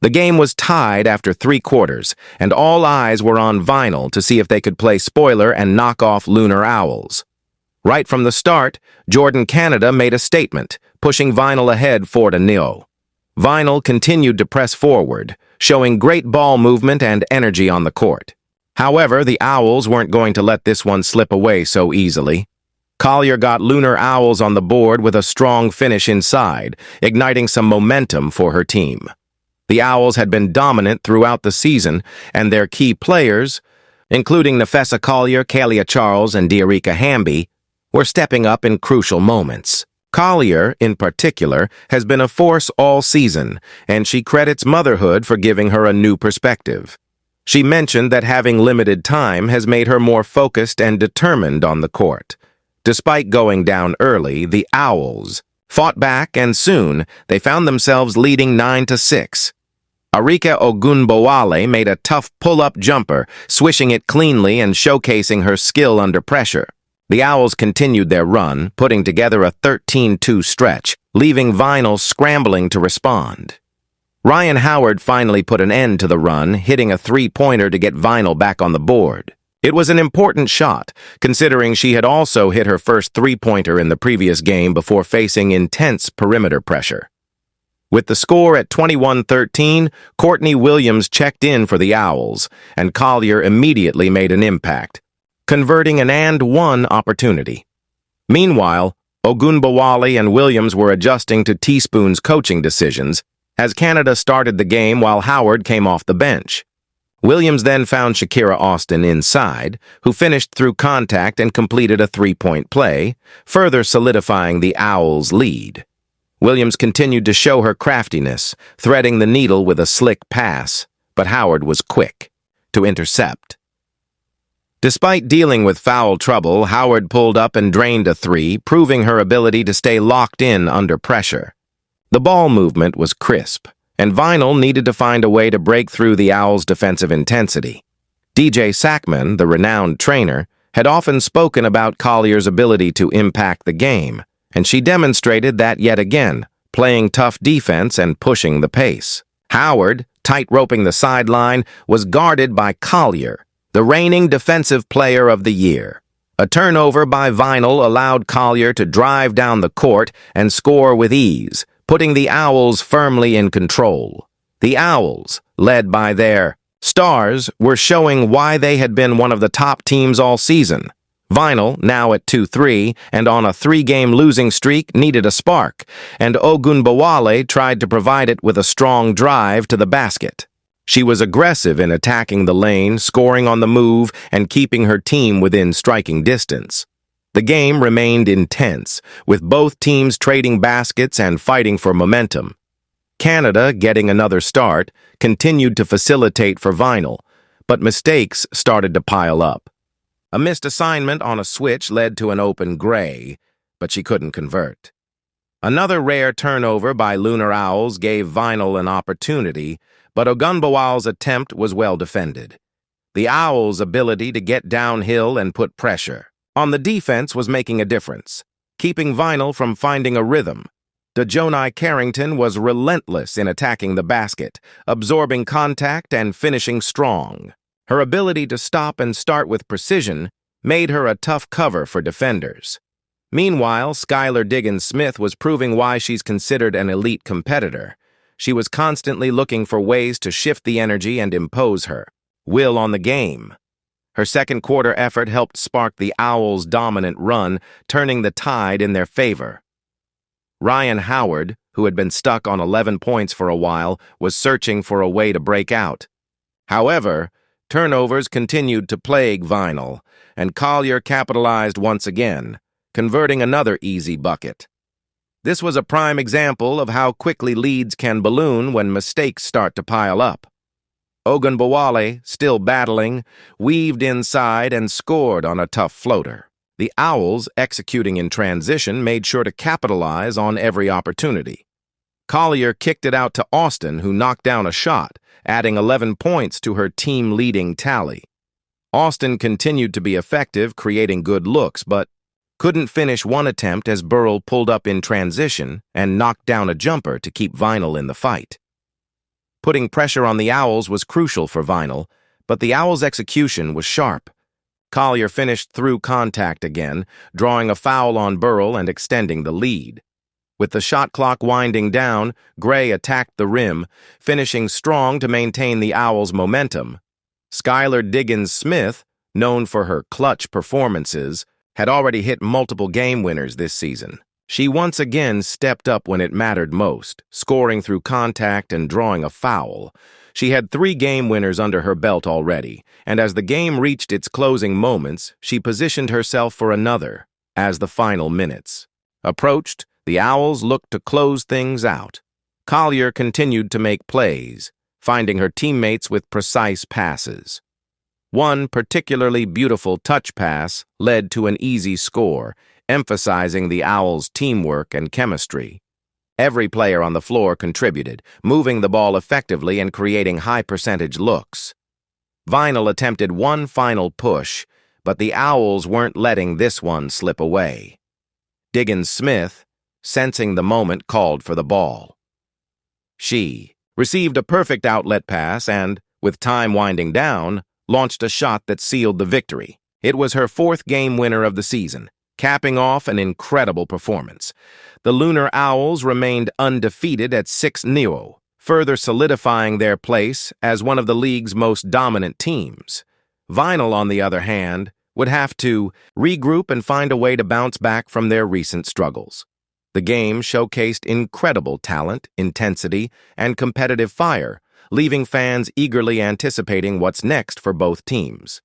The game was tied after 3 quarters, and all eyes were on Vinyl to see if they could play spoiler and knock off Lunar Owls. Right from the start, Jordan Canada made a statement, pushing Vinyl ahead 4-0. Vinyl continued to press forward, showing great ball movement and energy on the court. However, the Owls weren't going to let this one slip away so easily. Collier got Lunar Owls on the board with a strong finish inside, igniting some momentum for her team. The Owls had been dominant throughout the season, and their key players, including Nafessa Collier, Kalia Charles, and Diarika Hamby, were stepping up in crucial moments. Collier, in particular, has been a force all season, and she credits motherhood for giving her a new perspective. She mentioned that having limited time has made her more focused and determined on the court. Despite going down early, the Owls fought back, and soon they found themselves leading 9-6. Arika Ogunbowale made a tough pull-up jumper, swishing it cleanly and showcasing her skill under pressure. The Owls continued their run, putting together a 13-2 stretch, leaving Vinyl scrambling to respond. Ryan Howard finally put an end to the run, hitting a 3-pointer to get Vinyl back on the board. It was an important shot, considering she had also hit her first 3-pointer in the previous game before facing intense perimeter pressure. With the score at 21-13, Courtney Williams checked in for the Owls, and Collier immediately made an impact, converting an and-one opportunity. Meanwhile, Ogunbowale and Williams were adjusting to Teaspoon's coaching decisions as Canada started the game while Howard came off the bench. Williams then found Shakira Austin inside, who finished through contact and completed a 3-point play, further solidifying the Owls' lead. Williams continued to show her craftiness, threading the needle with a slick pass, but Howard was quick to intercept. Despite dealing with foul trouble, Howard pulled up and drained a 3, proving her ability to stay locked in under pressure. The ball movement was crisp, and Vinyl needed to find a way to break through the Owls' defensive intensity. DJ Sackman, the renowned trainer, had often spoken about Collier's ability to impact the game, and she demonstrated that yet again, playing tough defense and pushing the pace. Howard, tight-roping the sideline, was guarded by Collier, the reigning Defensive Player of the Year. A turnover by Vinyl allowed Collier to drive down the court and score with ease, putting the Owls firmly in control. The Owls, led by their stars, were showing why they had been one of the top teams all season. Vinyl, now at 2-3 and on a 3-game losing streak, needed a spark, and Ogunbowale tried to provide it with a strong drive to the basket. She was aggressive in attacking the lane, scoring on the move, and keeping her team within striking distance. The game remained intense, with both teams trading baskets and fighting for momentum. Canada, getting another start, continued to facilitate for Vinyl, but mistakes started to pile up. A missed assignment on a switch led to an open Gray, but she couldn't convert. Another rare turnover by Lunar Owls gave Vinyl an opportunity, but Ogunbowale's attempt was well defended. The Owls' ability to get downhill and put pressure on the defense was making a difference, keeping Vinyl from finding a rhythm. Dejonai Carrington was relentless in attacking the basket, absorbing contact and finishing strong. Her ability to stop and start with precision made her a tough cover for defenders. Meanwhile, Skylar Diggins-Smith was proving why she's considered an elite competitor. She was constantly looking for ways to shift the energy and impose her will on the game. Her second-quarter effort helped spark the Owls' dominant run, turning the tide in their favor. Ryan Howard, who had been stuck on 11 points for a while, was searching for a way to break out. However, turnovers continued to plague Vinyl, and Collier capitalized once again, converting another easy bucket. This was a prime example of how quickly leads can balloon when mistakes start to pile up. Ogunbowale, still battling, weaved inside and scored on a tough floater. The Owls, executing in transition, made sure to capitalize on every opportunity. Collier kicked it out to Austin, who knocked down a shot, adding 11 points to her team-leading tally. Austin continued to be effective, creating good looks, but couldn't finish one attempt as Burrell pulled up in transition and knocked down a jumper to keep Vinyl in the fight. Putting pressure on the Owls was crucial for Vinyl, but the Owls' execution was sharp. Collier finished through contact again, drawing a foul on Burrell and extending the lead. With the shot clock winding down, Gray attacked the rim, finishing strong to maintain the Owls' momentum. Skylar Diggins-Smith, known for her clutch performances, had already hit multiple game winners this season. She once again stepped up when it mattered most, scoring through contact and drawing a foul. She had 3 game winners under her belt already, and as the game reached its closing moments, she positioned herself for another. As the final minutes approached, the Owls looked to close things out. Collier continued to make plays, finding her teammates with precise passes. One particularly beautiful touch pass led to an easy score, emphasizing the Owls' teamwork and chemistry. Every player on the floor contributed, moving the ball effectively and creating high-percentage looks. Vinyl attempted one final push, but the Owls weren't letting this one slip away. Diggins-Smith, sensing the moment, called for the ball. She received a perfect outlet pass and, with time winding down, launched a shot that sealed the victory. It was her 4th game winner of the season, capping off an incredible performance. The Lunar Owls remained undefeated at 6-0, further solidifying their place as one of the league's most dominant teams. Vinyl, on the other hand, would have to regroup and find a way to bounce back from their recent struggles. The game showcased incredible talent, intensity, and competitive fire, leaving fans eagerly anticipating what's next for both teams.